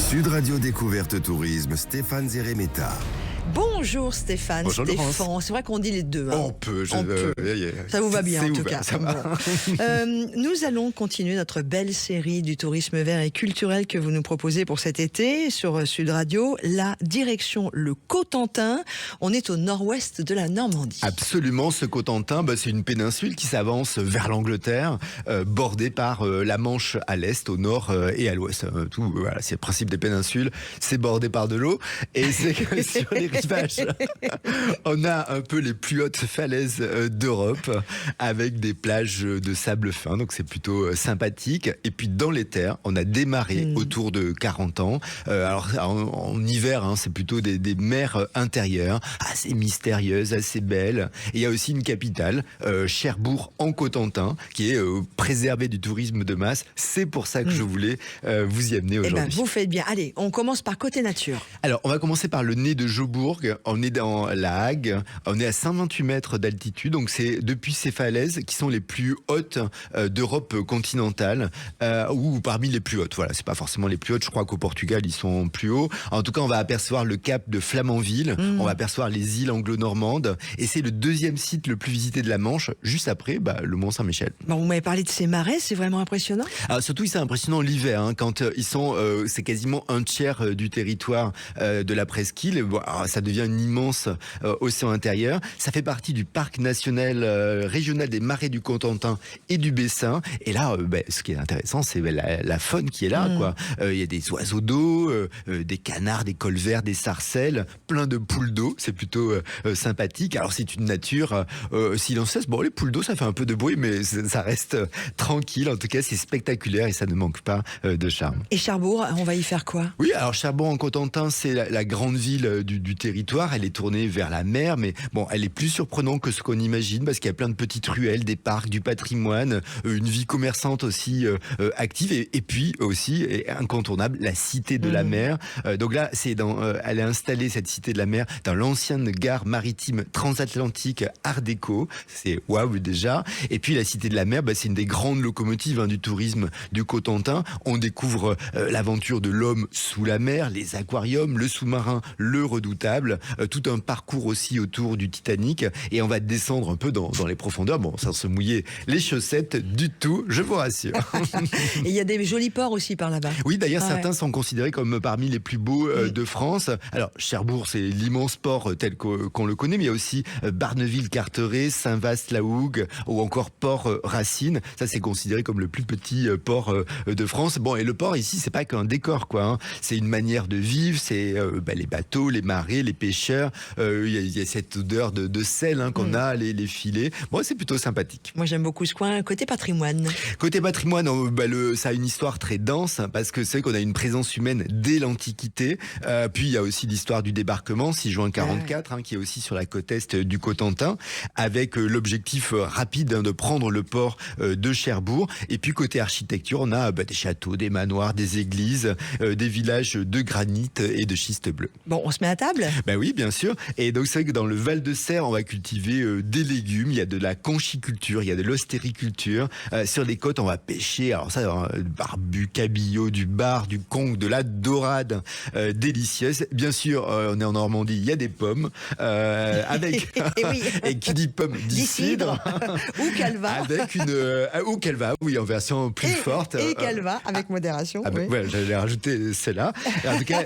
Sud Radio Découverte Tourisme, Stéphane Zeremeta. Bonjour Stéphane. Bonjour Stéphane. C'est vrai qu'on dit les deux. Hein. On peut. Ça vous va bien en tout cas. Ça va. Nous allons continuer notre belle série du tourisme vert et culturel que vous nous proposez pour cet été sur Sud Radio. La direction le Cotentin. On est au nord-ouest de la Normandie. Absolument, ce Cotentin, c'est une péninsule qui s'avance vers l'Angleterre, bordée par la Manche à l'est, au nord et à l'ouest. Voilà, c'est le principe des péninsules, c'est bordé par de l'eau. Et c'est que sur les rivages, on a un peu les plus hautes falaises d'Europe, avec des plages de sable fin, donc c'est plutôt sympathique. Et puis dans les terres, on a des marées autour de 40 ans. Alors en hiver, c'est plutôt des mers intérieures, assez mystérieuses, assez belles. Et il y a aussi une capitale, Cherbourg en Cotentin, qui est préservée du tourisme de masse. C'est pour ça que je voulais vous y amener aujourd'hui. Vous faites bien. Allez, on commence par côté nature. Alors, on va commencer par le nez de Jobourg. On est dans la Hague. On est à 128 mètres d'altitude. Donc, c'est depuis ces falaises qui sont les plus hautes d'Europe continentale, ou parmi les plus hautes. Voilà, c'est pas forcément les plus hautes. Je crois qu'au Portugal, ils sont plus hauts. En tout cas, on va apercevoir le cap de Flamanville. On va apercevoir les îles anglo-normandes. Et c'est le deuxième site le plus visité de la Manche, juste après le Mont-Saint-Michel. Bon, vous m'avez parlé de ces marais, c'est vraiment impressionnant. Alors, surtout, c'est impressionnant l'hiver, quand ils sont, c'est quasiment un tiers du territoire de la presqu'île. Bon, ça devient un immense océan intérieur. Ça fait partie du parc national régional des marais du Cotentin et du Bessin. Et là, ce qui est intéressant, c'est la faune qui est là, quoi. Il y a des oiseaux d'eau, des canards, des colverts, des sarcelles, plein de poules d'eau. C'est plutôt sympathique. Alors, c'est une nature silencieuse. Bon, les poules d'eau, ça fait un peu de bruit, mais ça reste tranquille. En tout cas, c'est spectaculaire et ça ne manque pas de charme. Et Cherbourg, on va y faire quoi? Oui, alors Cherbourg en Cotentin, c'est la grande ville du territoire. Elle est tournée vers la mer, mais bon, elle est plus surprenante que ce qu'on imagine parce qu'il y a plein de petites ruelles, des parcs, du patrimoine, une vie commerçante aussi active et puis aussi incontournable, la cité de la mer. Donc là, elle est installée, cette cité de la mer, dans l'ancienne gare maritime transatlantique Art déco. C'est waouh déjà. Et puis la cité de la mer, c'est une des grandes locomotives du tourisme du Cotentin. On découvre l'aventure de l'homme sous la mer, les aquariums, le sous-marin, le redoutable, tout un parcours aussi autour du Titanic. Et on va descendre un peu dans les profondeurs, sans se mouiller les chaussettes du tout, je vous rassure. Et il y a des jolis ports aussi par là-bas. Oui, d'ailleurs, certains sont considérés comme parmi les plus beaux de France. Alors, Cherbourg, c'est l'immense port tel qu'on le connaît, mais il y a aussi Barneville-Carteret, Saint-Vaast-la-Hougue ou encore Port-Racine. Ça, c'est considéré comme le plus petit port de France. Bon, et le port ici, c'est pas qu'un décor, quoi. C'est une manière de vivre, c'est les bateaux, les marées, les pêcheurs. Il y a cette odeur de sel qu'on a, les filets. Bon, c'est plutôt sympathique. Moi, j'aime beaucoup ce coin. Côté patrimoine. Côté patrimoine, ça a une histoire très dense parce que c'est qu'on a une présence humaine dès l'Antiquité. Puis il y a aussi l'histoire du débarquement, 6 juin 44, qui est aussi sur la côte est du Cotentin, avec l'objectif rapide de prendre le port de Cherbourg. Et puis côté architecture, on a des châteaux, des manoirs, des églises, des villages de granit et de schiste bleu. Bon, on se met à table ? Oui, bien sûr. Et donc c'est vrai que dans le Val de Serre, on va cultiver des légumes, il y a de la conchiculture, il y a de l'ostériculture. Sur les côtes, on va pêcher, alors ça, barbu, cabillaud, du bar, du conque, de la dorade délicieuse. Bien sûr, on est en Normandie, il y a des pommes, avec et qui dit pomme dit cidre. Ou calva. Avec ou calva, oui, en version plus forte. Et calva, avec modération. J'allais rajouter celle-là. En tout cas,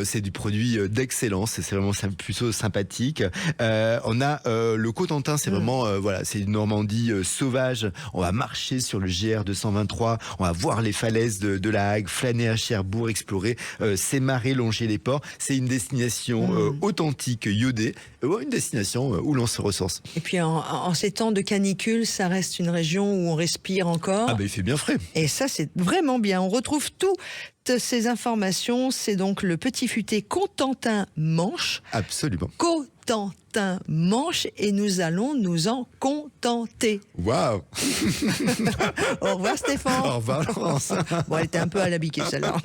c'est du produit d'excellence. C'est vraiment plutôt sympathique. On a le Cotentin, c'est vraiment c'est une Normandie sauvage. On va marcher sur le GR 223. On va voir les falaises de la Hague, flâner à Cherbourg, explorer ces marais, longer les ports. C'est une destination authentique, iodée, une destination où l'on se ressource. Et puis en ces temps de canicule, ça reste une région où on respire encore. Il fait bien frais. Et ça, c'est vraiment bien. On retrouve toutes ces informations. C'est donc le petit futé Cotentin Manche. Absolument. Cotentin Manche, et nous allons nous en contenter. Waouh. Au revoir Stéphane. Au revoir Laurence. Bon, elle était un peu à la biquette celle-là.